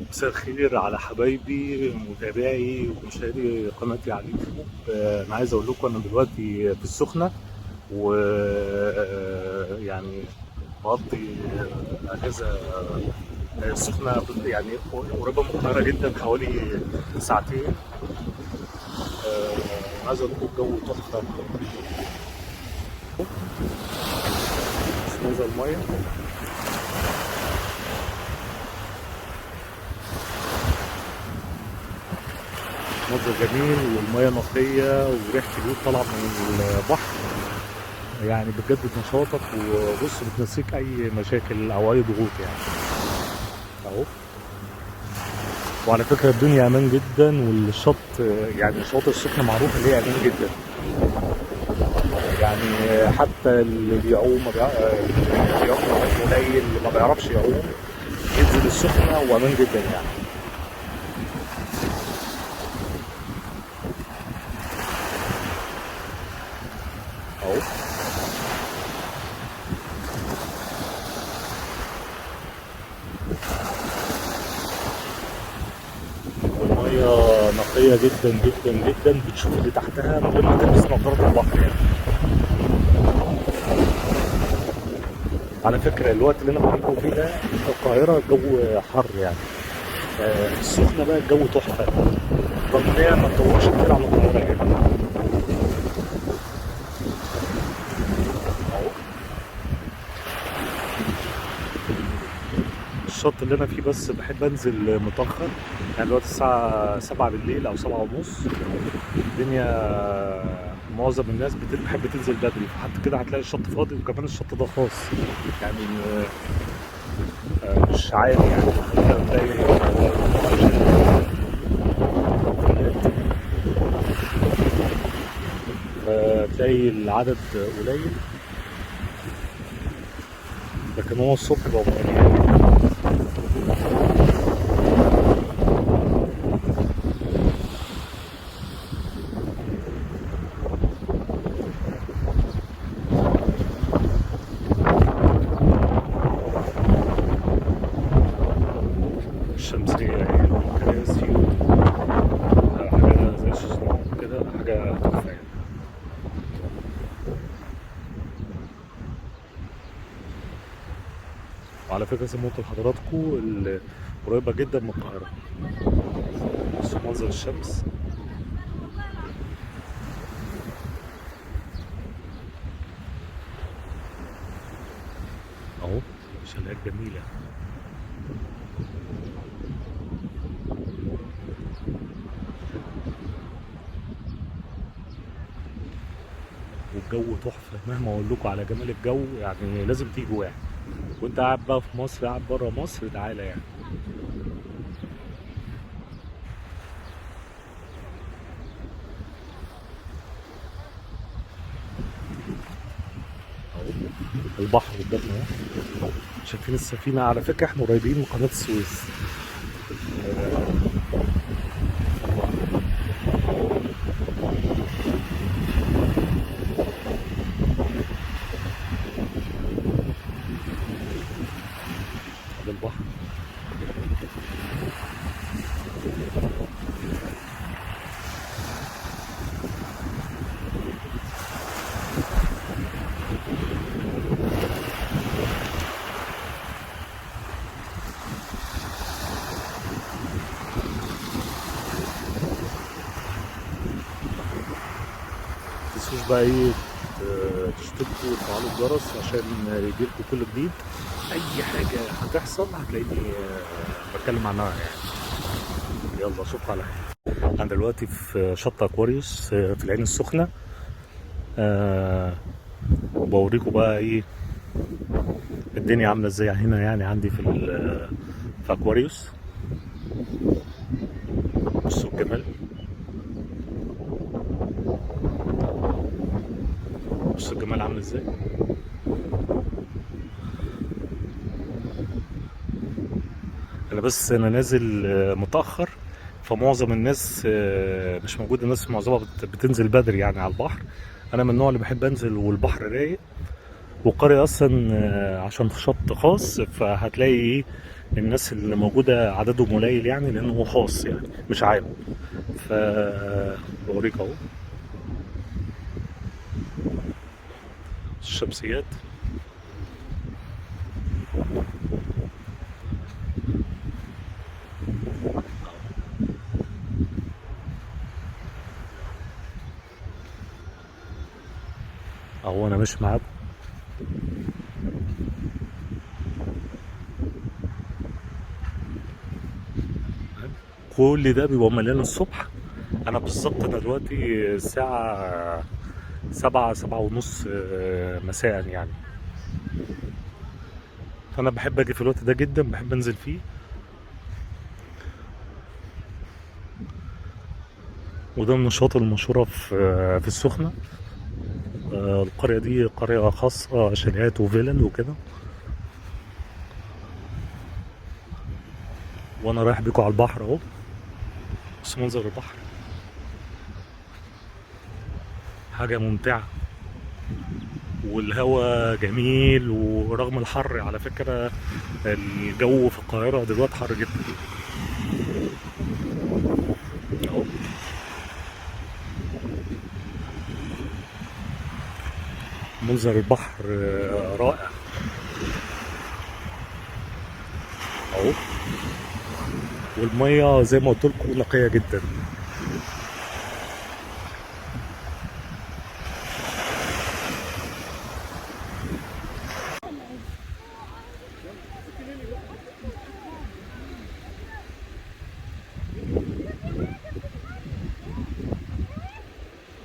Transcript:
مساء الخير على حبايبي متابعي ومشاهدي قناتي على اليوتيوب. انا عايز اقول لكم انا دلوقتي في السخنه و يعني بقضي اجازه. السخنه يعني قريبه من القاهره جدا، حوالي ساعتين. عايز اقول لكم الجو تحفه. منظر الميه، منظر جميل والميه نقيه وريحه اليود طالعه من البحر، يعني بتجدد نشاطك وبص بتنسيك اي مشاكل او اي ضغوط يعني. اهو. وعلى فكره الدنيا امان جدا، والشط يعني شواطئ السخنه معروفه اللي هي امان جدا. يعني حتى اللي بيعوم اللي بيعوم قليل، اللي ما بيعرفش يعوم ينزل السخنه وامان جدا يعني. اهو. والميه نقيه جدا جدا جدا، بتشوف اللي تحتها من غير ما تلبس نظاره البحر يعني. على فكره الوقت اللي انا بكلمكم فيه ده القاهره الجو حر يعني. السخنه بقى الجو تحفه، رغم ان هي ما تطولش كتير على القاهره يعني. اهو. الشط اللي انا فيه بس بحب انزل متاخر، يعني دلوقتي الساعه 7 بالليل او 7 ونص. الدنيا معظم الناس بتحب تنزل بدري، فحتى كده هتلاقي الشط فاضي، وكمان الشط ده خاص يعني. مش عادي يعني. هتلاقي تلاقي العدد قليل، لكن هو الصبح بقى مليان. الشمسية اهي والكراسي حاجة زي الشيزلونج كده، حاجة تحفة يعني. وعلى فكرة زي ما قلت لحضراتكم قريبة جدا من القاهرة. بصوا منظر الشمس اهو، شلالات جميلة. والجو تحفة، مهما اقول لكم على جمال الجو يعني لازم تيجوا يعني. وانت قاعد بقى في مصر، قاعد بره مصر، تعالى يعني. اهو البحر قدامنا اهو. شايفين السفينة؟ على فكرة احنا قريبين من قناة السويس. ده البحر. متنسوش بقى ايه، تشتركوا وتفعلوا الجرس عشان يجيلكوا كل جديد. اي حاجة هتحصل هتلاقيني بتكلم عنها يعني. يلا اشوفكم على خير. انا دلوقتي في شط اكواريوس في العين السخنة. وبوريكم بقى ايه الدنيا عاملة ازاي هنا يعني عندي في اكواريوس. بصوا الجمال، بصوا الجمال عامل ازاي. انا نازل متأخر، فمعظم الناس مش موجودة. الناس معظمها بتنزل بدري يعني على البحر. انا من النوع اللي بحب انزل والبحر رايق، والقرية اصلا عشان شط خاص، فهتلاقي ايه الناس اللي موجودة عددهم قليل يعني، لأنه هو خاص يعني مش عام. ف بوريك اهو الشمسيات. اهو انا ماشي معاكم. كل ده بيبقى مليان الصبح. انا بالظبط انا دلوقتي الساعة 7 7:30 مساء يعني. فانا بحب اجي في الوقت ده جدا، بحب انزل فيه. وده من الشواطئ المشهورة في السخنة. القرية دي قرية خاصة شاليهات وفيلل وكده. وانا رايح بيكم على البحر اهو. بص منظر البحر، حاجة ممتعة. والهواء جميل، ورغم الحر على فكرة الجو في القاهرة دلوقتي حر جدا اهو. منظر البحر رائع اهو. والمية زي ما قلت لكم نقية جدا.